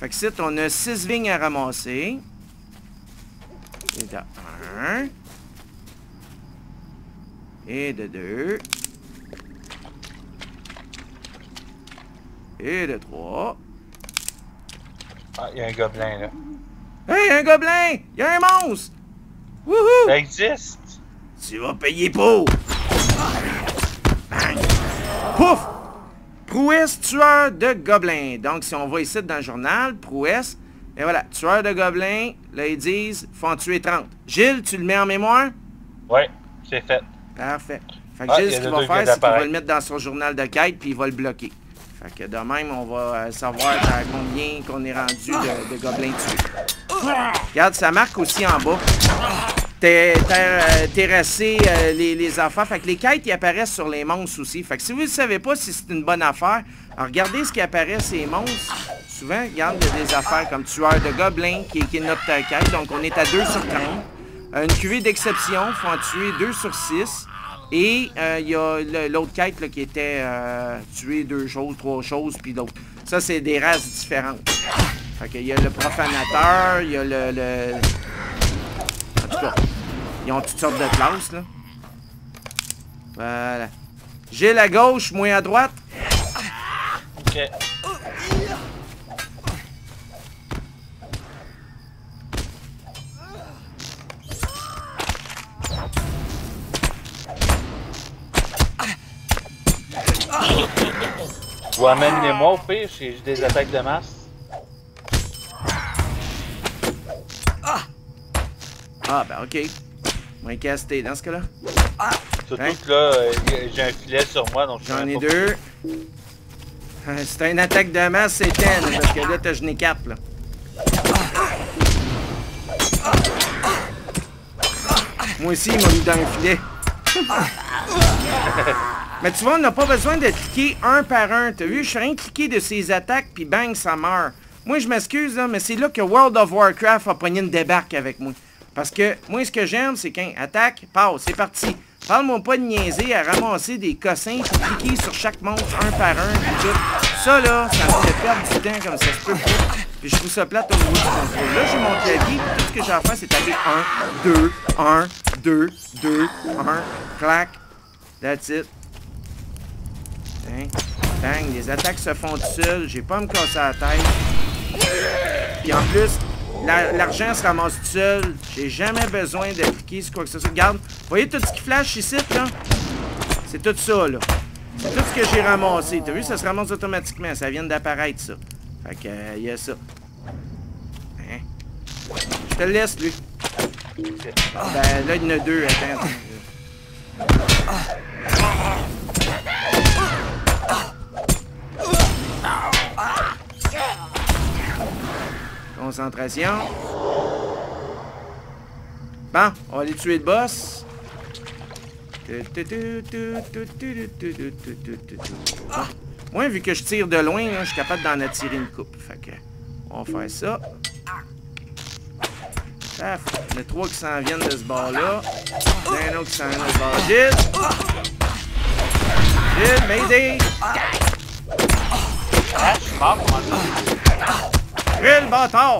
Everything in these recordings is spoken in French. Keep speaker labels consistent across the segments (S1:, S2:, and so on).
S1: Fait que ici, on a 6 vignes à ramasser. Et de 1. Et de 2. Et de 3.
S2: Ah, il y a un gobelin là.
S1: Hey, un gobelin! Il y a un monstre! Wouhou!
S2: Ça existe!
S1: Tu vas payer pour! Bang! Pouf! Prouesse tueur de gobelins. Donc, si on va ici dans le journal, prouesse, et voilà, tueur de gobelins, là, ils disent, faut en tuer 30. Gilles, tu le mets en mémoire?
S2: Ouais, c'est fait.
S1: Parfait. Fait que Gilles,
S2: il y a
S1: ce qu'il
S2: le
S1: va
S2: deux
S1: faire,
S2: gars
S1: c'est qu'il va
S2: d'appareil.
S1: le mettre dans son journal de quête, puis il va le bloquer. Fait que de même, on va savoir à combien qu'on est rendu de gobelins tués. Regarde, ça marque aussi en bas. Terrasser les affaires. Fait que les quêtes, ils apparaissent sur les monstres aussi. Fait que si vous ne savez pas si c'est une bonne affaire, alors regardez ce qui apparaît ces monstres. Souvent, regarde, il y a des affaires comme tueur de gobelins qui est notre quête. Donc, on est à 2 sur 30. Une cuvée d'exception, il faut en tuer 2 sur 6. Et il y a l'autre quête là, qui était tuer 2 choses, 3 choses, puis l'autre. Ça, c'est des races différentes. Fait qu'il y a le profanateur, il y a le... En tout cas, ils ont toutes sortes de classes, là. Voilà. Gilles à gauche, moi à droite.
S2: Ok. Ou amène-les-moi au pire, j'ai des attaques de masse.
S1: Ah, ben ok. Moins casté dans ce cas-là.
S2: Surtout
S1: Hein?
S2: que là, j'ai un filet sur moi, donc je
S1: J'en
S2: sais
S1: ai
S2: pas
S1: 2. C'est une attaque de masse, c'est 10, parce que là, j'en ai 4, là. Moi aussi, il m'a mis dans le filet. Mais tu vois, on n'a pas besoin de cliquer un par un. T'as vu, je suis rien cliqué de ses attaques, puis bang, ça meurt. Moi, je m'excuse, là, mais c'est là que World of Warcraft a pogné une débarque avec moi. Parce que moi, ce que j'aime, c'est qu'un attaque, passe, c'est parti. Parle-moi pas de niaiser à ramasser des cossins pour cliquer sur chaque monstre un par un, puis tout. Ça, là, ça me fait perdre du temps comme ça se peut pas. Puis je trouve ça plate au niveau du contrôle. Là, j'ai mon clavier, puis tout ce que j'ai à faire, c'est taper 1, 2, 1, 2, 2, 1, clac. That's it. Hein? Bang, les attaques se font tout seuls. J'ai pas à me casser la tête. Puis en plus, l'argent se ramasse tout seul. J'ai jamais besoin de cliquer sur quoi que ce soit. Regarde, voyez tout ce qui flash ici, là? C'est tout ça, là. C'est tout ce que j'ai ramassé. T'as vu, ça se ramasse automatiquement. Ça vient d'apparaître, ça. Fait que, il y a ça. Hein? Je te le laisse, lui. Ben, là, il y en a 2. Attends. Concentration. Bon, on va aller tuer le boss. Bon. Moi, vu que je tire de loin, là, je suis capable d'en attirer une coupe. Fait que, on va faire ça. Paf. Il y en a 3 qui s'en viennent de ce bord-là. Il y en a un autre qui s'en vient de ce bord. Gilles, m'aider.
S2: Ah, je suis mort, comment ça?
S1: Gilles, bâtard.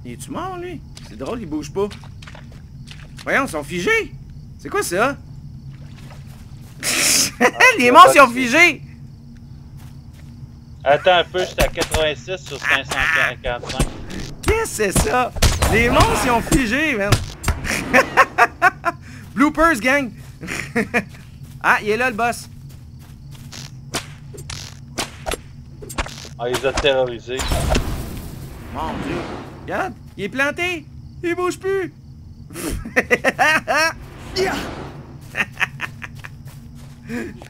S1: Il est-tu mort, lui? C'est drôle, il bouge pas. Voyons, ils sont figés. C'est quoi ça? Les monstres, ils ont figé.
S2: Attends un peu, j'étais à 86 sur 545.
S1: Qu'est-ce que c'est ça? Les monstres, ils ont figé, man. Bloopers, gang. Ah, il est là, le boss.
S2: On les a terrorisés.
S1: Mon Dieu. Regarde, il est planté. Il bouge plus.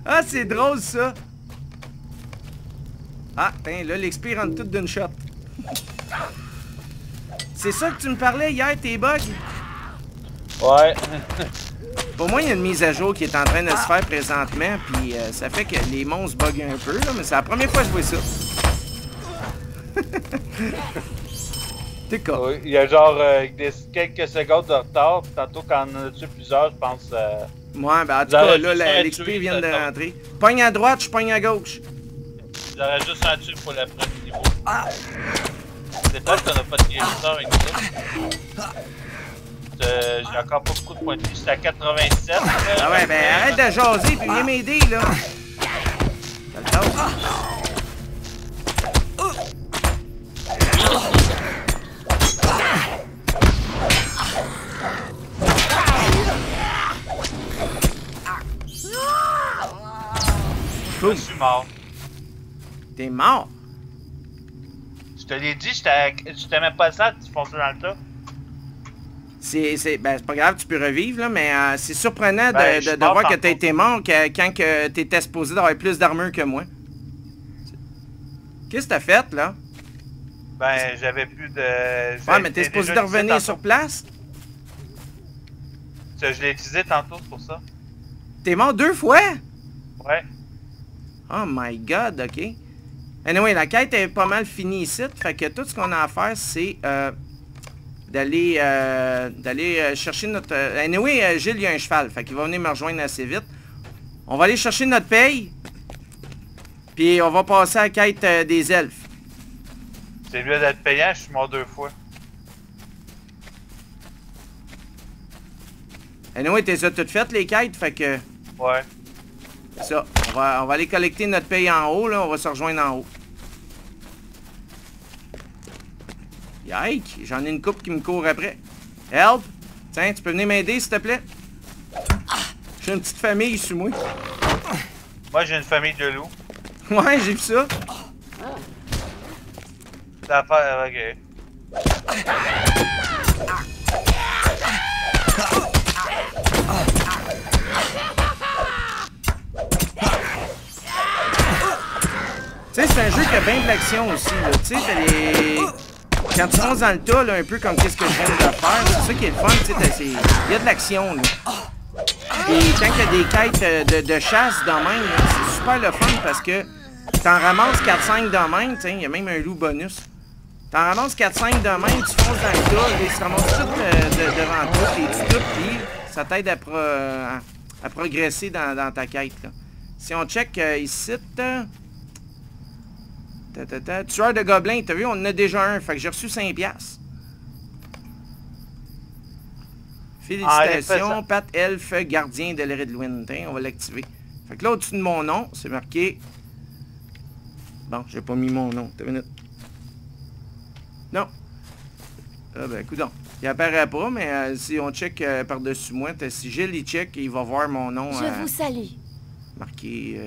S1: Ah, c'est drôle, ça. Ah, tiens, là, l'XP rentre tout d'une shot. C'est ça que tu me parlais hier, tes bugs?
S2: Ouais.
S1: Pour moi, il y a une mise à jour qui est en train de se faire présentement, puis ça fait que les monstres bug un peu, là, mais c'est la première fois que je vois ça. T'es con.
S2: Oui, il y a genre quelques secondes de retard, puis tantôt quand on en a tué plusieurs, je pense...
S1: Ouais, ben en tout cas, là, l'XP vient de rentrer. Pogne à droite, je pogne à gauche.
S2: Ils auraient juste un tué pour le premier niveau. C'est peut-être qu'on a pas de guérisseur avec ça. J'ai encore pas beaucoup de points de vie, j'étais à 87.
S1: Ah ouais, ben arrête de jaser puis viens m'aider, là. T'as le temps.
S2: Je suis mort.
S1: T'es mort?
S2: Je te l'ai dit, j'étais même pas ça, tu fonçais dans le tas.
S1: Ben, c'est pas grave, tu peux revivre, là, mais c'est surprenant de
S2: mort
S1: voir que
S2: tantôt.
S1: t'as été mort quand que t'étais supposé d'avoir plus d'armure que moi. Qu'est-ce que t'as fait, là?
S2: Ben, j'avais plus de...
S1: Ouais, mais t'es supposé de revenir sur place?
S2: Je l'ai utilisé tantôt, c'est pour ça.
S1: T'es mort 2 fois?
S2: Ouais.
S1: Oh my god, ok. Anyway, la quête est pas mal finie ici, fait que tout ce qu'on a à faire, c'est d'aller chercher notre... Anyway, Gilles, il y a un cheval, fait qu'il va venir me rejoindre assez vite. On va aller chercher notre paye, puis on va passer à la quête des elfes.
S2: C'est lieu d'être payant, je suis mort 2 fois.
S1: Anyway, t'es toutes faites, les quêtes, fait que...
S2: Ouais.
S1: Ça, on va aller collecter notre paye en haut, là, on va se rejoindre en haut. Yike, j'en ai une coupe qui me court après. Help! Tiens, tu peux venir m'aider, s'il te plaît? J'ai une petite famille sous moi.
S2: Moi, j'ai une famille de loups.
S1: Ouais, j'ai vu ça.
S2: L'affaire, ok.
S1: Tu sais, c'est un jeu qui a bien de l'action aussi, là. Tu sais, t'as les... Quand tu fonces dans le tas, là, un peu comme qu'est-ce que je viens de faire, c'est ça qui est le fun, tu sais, il y a de l'action, là. Et quand il y a des quêtes de chasse dans même, là, c'est super le fun parce que t'en ramasses 4-5 dans même, tiens, il y a même un loup bonus. T'en ramasses 4-5 de même, tu fonces dans le tas, ils se ramassent tout devant toi, tes petits trucs, puis ça t'aide à progresser dans ta quête, là. Si on check ici, tueur de gobelins, t'as vu, on en a déjà un, fait que j'ai reçu 5$. Félicitations, Pat Elf, gardien de l'Eredluin. On va l'activer. Fait que là, au-dessus de mon nom, c'est marqué... Bon, j'ai pas mis mon nom. T'as une minute. Non. Ah ben, coudonc. Il apparaît pas, mais si on check par-dessus moi, si Gilles il check, il va voir mon nom.
S3: Je vous salue.
S1: Marqué...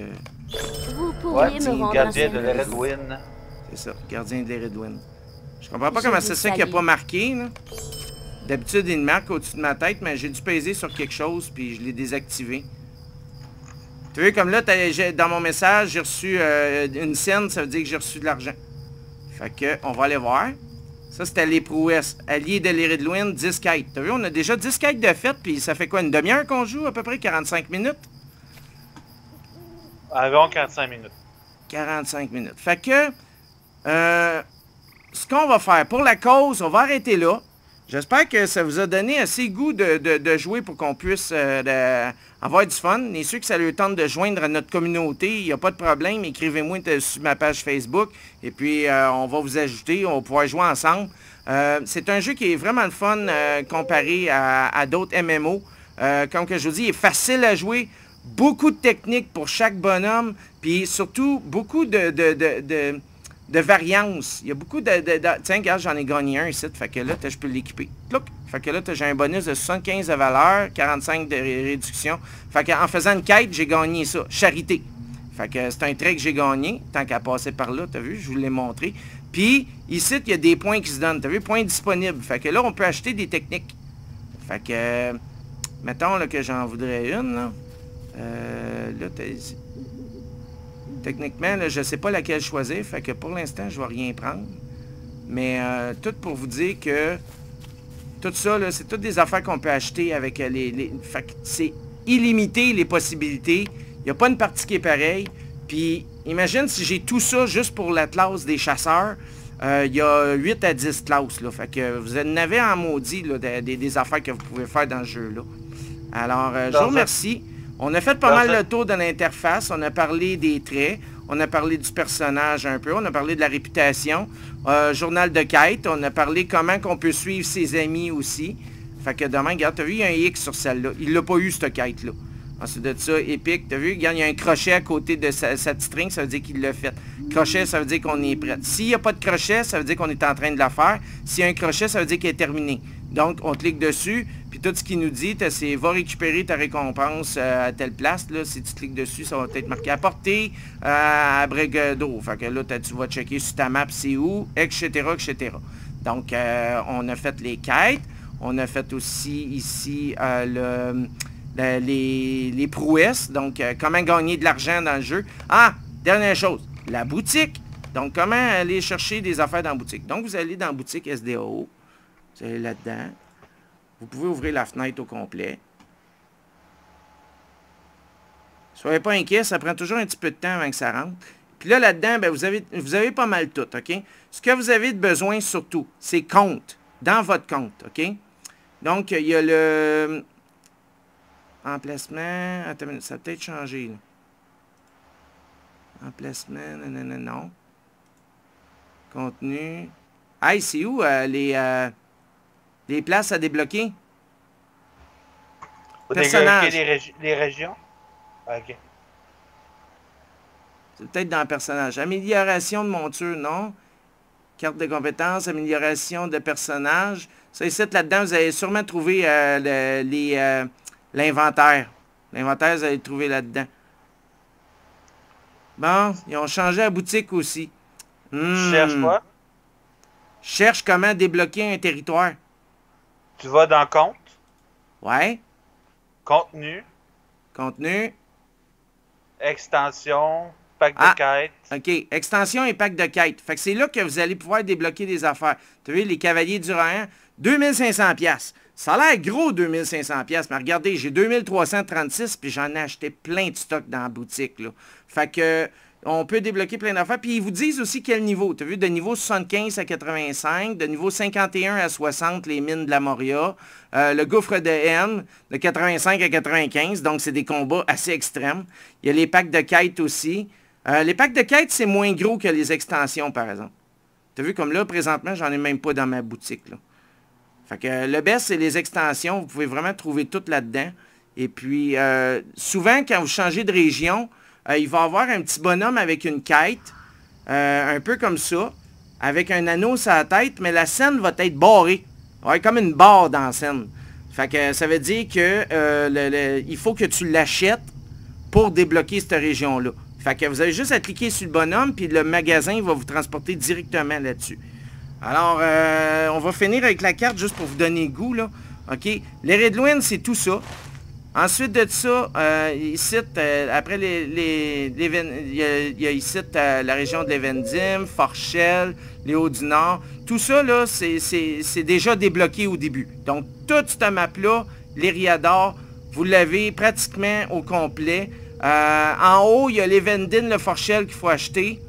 S3: Vous pourriez me rendre
S2: gardien de
S3: service.
S2: l'Eredluin.
S1: C'est ça, gardien de l'Eredluin. Je comprends pas
S3: Je
S1: comment
S3: vous
S1: c'est ça qu'il n'a
S3: salue.
S1: pas marqué, là. D'habitude, il me marque au-dessus de ma tête, mais j'ai dû peser sur quelque chose, puis je l'ai désactivé. Tu vois, comme là, dans mon message, j'ai reçu une scène, ça veut dire que j'ai reçu de l'argent. Fait que, on va aller voir. Ça, c'était les prouesses. Alliés de l'Eredluin, 10 quêtes. Tu vu, on a déjà 10 quêtes de fête, puis ça fait quoi, une demi-heure qu'on joue, à peu près 45 minutes?
S2: Environ 45 minutes.
S1: 45 minutes. Fait que, ce qu'on va faire, pour la cause, on va arrêter là. J'espère que ça vous a donné assez goût de jouer pour qu'on puisse avoir du fun. Et ceux que ça leur tente de joindre à notre communauté, il n'y a pas de problème. Écrivez-moi sur ma page Facebook. Et puis, on va vous ajouter. On va pouvoir jouer ensemble. C'est un jeu qui est vraiment le fun comparé à d'autres MMO. Comme que je vous dis, il est facile à jouer. Beaucoup de techniques pour chaque bonhomme. Puis surtout, beaucoup de variance. Il y a beaucoup tiens, regarde, j'en ai gagné un ici. Fait que là, je peux l'équiper. Fait que là, j'ai un bonus de 75 de valeur, 45 de réduction. Fait qu'en faisant une quête, j'ai gagné ça. Charité. Fait que c'est un trait que j'ai gagné. Tant qu'à passer par là, t'as vu, je vous l'ai montré. Puis, ici, il y a des points qui se donnent. T'as vu, points disponibles. Fait que là, on peut acheter des techniques. Fait que, mettons là, que j'en voudrais une. Là, techniquement, là, je ne sais pas laquelle choisir, fait que pour l'instant, je ne vais rien prendre. Mais tout pour vous dire que tout ça, c'est toutes des affaires qu'on peut acheter avec fait que c'est illimité les possibilités. Il n'y a pas une partie qui est pareille. Puis imagine si j'ai tout ça juste pour la classe des chasseurs. Il y a 8 à 10 classes. Là, fait que vous en avez en maudit là, des affaires que vous pouvez faire dans ce jeu-là. Alors, je vous remercie. On a fait pas mal le tour de l'interface. On a parlé des traits. On a parlé du personnage un peu. On a parlé de la réputation. Journal de quête. On a parlé comment qu'on peut suivre ses amis aussi. Fait que demain, regarde, t'as vu, il y a un X sur celle-là. Il l'a pas eu, cette quête-là. Ensuite de ça, épique, t'as vu, regarde, il y a un crochet à côté de sa petite string, ça veut dire qu'il l'a fait. Crochet, ça veut dire qu'on est prêt. S'il n'y a pas de crochet, ça veut dire qu'on est en train de la faire. S'il y a un crochet, ça veut dire qu'il est terminé. Donc, on clique dessus, puis tout ce qu'il nous dit, c'est « Va récupérer ta récompense à telle place ». Là, si tu cliques dessus, ça va être marqué « Apporter à Bregado ». Fait que là, tu vas checker sur ta map, c'est où, etc., etc. Donc, on a fait les quêtes. On a fait aussi ici les prouesses, donc comment gagner de l'argent dans le jeu. Ah, dernière chose, la boutique. Donc, comment aller chercher des affaires dans la boutique. Donc, vous allez dans la boutique SDAO. Vous allez là-dedans. Vous pouvez ouvrir la fenêtre au complet. Soyez pas inquiets, ça prend toujours un petit peu de temps avant que ça rentre. Puis là, là-dedans, ben, vous avez pas mal tout, OK? Ce que vous avez de besoin, surtout, c'est compte. Dans votre compte, OK? Donc, il y a le... Emplacement... Attends, ça a peut-être changé, là. Emplacement... Non. Contenu... Hey, c'est où les places à débloquer?
S2: Faut débloquer les régions? OK.
S1: C'est peut-être dans le personnage. Amélioration de monture, non. Carte de compétences, amélioration de personnage. Ça, ici, là-dedans, vous allez sûrement trouver l'inventaire. L'inventaire, vous allez le trouver là-dedans. Bon, ils ont changé la boutique aussi.
S2: Tu cherches quoi?
S1: Cherche comment débloquer un territoire.
S2: Tu vas dans compte.
S1: Ouais.
S2: Contenu.
S1: Contenu.
S2: Extension. Pack de quête.
S1: OK. Extension et pack de quête. Fait que c'est là que vous allez pouvoir débloquer des affaires. Tu as vu, les cavaliers du Rohan, 2500$. Ça a l'air gros, 2500$. Mais regardez, j'ai 2336$, puis j'en ai acheté plein de stocks dans la boutique, là. Fait que... on peut débloquer plein d'affaires. Puis ils vous disent aussi quel niveau. Tu as vu, de niveau 75 à 85, de niveau 51 à 60, les mines de la Moria, le gouffre de haine, de 85 à 95. Donc, c'est des combats assez extrêmes. Il y a les packs de quêtes aussi. Les packs de quêtes, c'est moins gros que les extensions, par exemple. Tu as vu, comme là, présentement, j'en ai même pas dans ma boutique, là. Fait que le best, c'est les extensions. Vous pouvez vraiment trouver tout là-dedans. Et puis, souvent, quand vous changez de région... il va y avoir un petit bonhomme avec une quête, un peu comme ça, avec un anneau sur la tête, mais la scène va être barrée. Ouais, comme une barre dans la scène. Fait que ça veut dire que il faut que tu l'achètes pour débloquer cette région-là. Fait que vous avez juste à cliquer sur le bonhomme, puis le magasin va vous transporter directement là-dessus. Alors, on va finir avec la carte juste pour vous donner goût, là. OK? Les Redlouines, c'est tout ça. Ensuite de ça, ici, après il y a ici la région de l'Evendim, Forchel, les Hauts-du-Nord. Tout ça, là, c'est déjà débloqué au début. Donc, toute cette map-là, l'Eriador, vous l'avez pratiquement au complet. En haut, il y a l'Evendim, le Forchel qu'il faut acheter.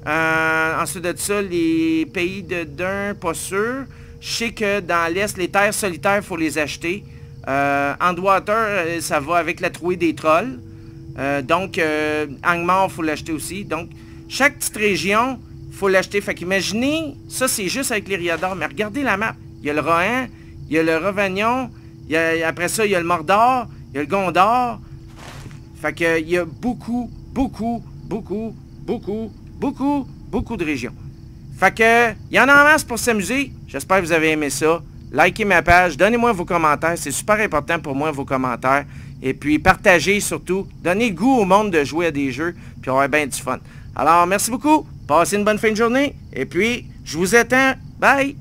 S1: Ensuite de ça, les pays de Dun, pas sûr. Je sais que dans l'Est, les terres solitaires, il faut les acheter. Underwater, ça va avec la trouée des trolls. Donc, Angmar, il faut l'acheter aussi. Donc, chaque petite région, il faut l'acheter. Fait qu'imaginez, ça c'est juste avec l'Eriador. Mais regardez la map. Il y a le Rohan, il y a le Rovagnon, après ça, il y a le Mordor, il y a le Gondor. Fait qu'il y a beaucoup de régions. Fait que, il y en a en masse pour s'amuser. J'espère que vous avez aimé ça. Likez ma page, donnez-moi vos commentaires, c'est super important pour moi, vos commentaires. Et puis, partagez surtout, donnez goût au monde de jouer à des jeux, puis on va avoir bien du fun. Alors, merci beaucoup, passez une bonne fin de journée, et puis, je vous attends, bye!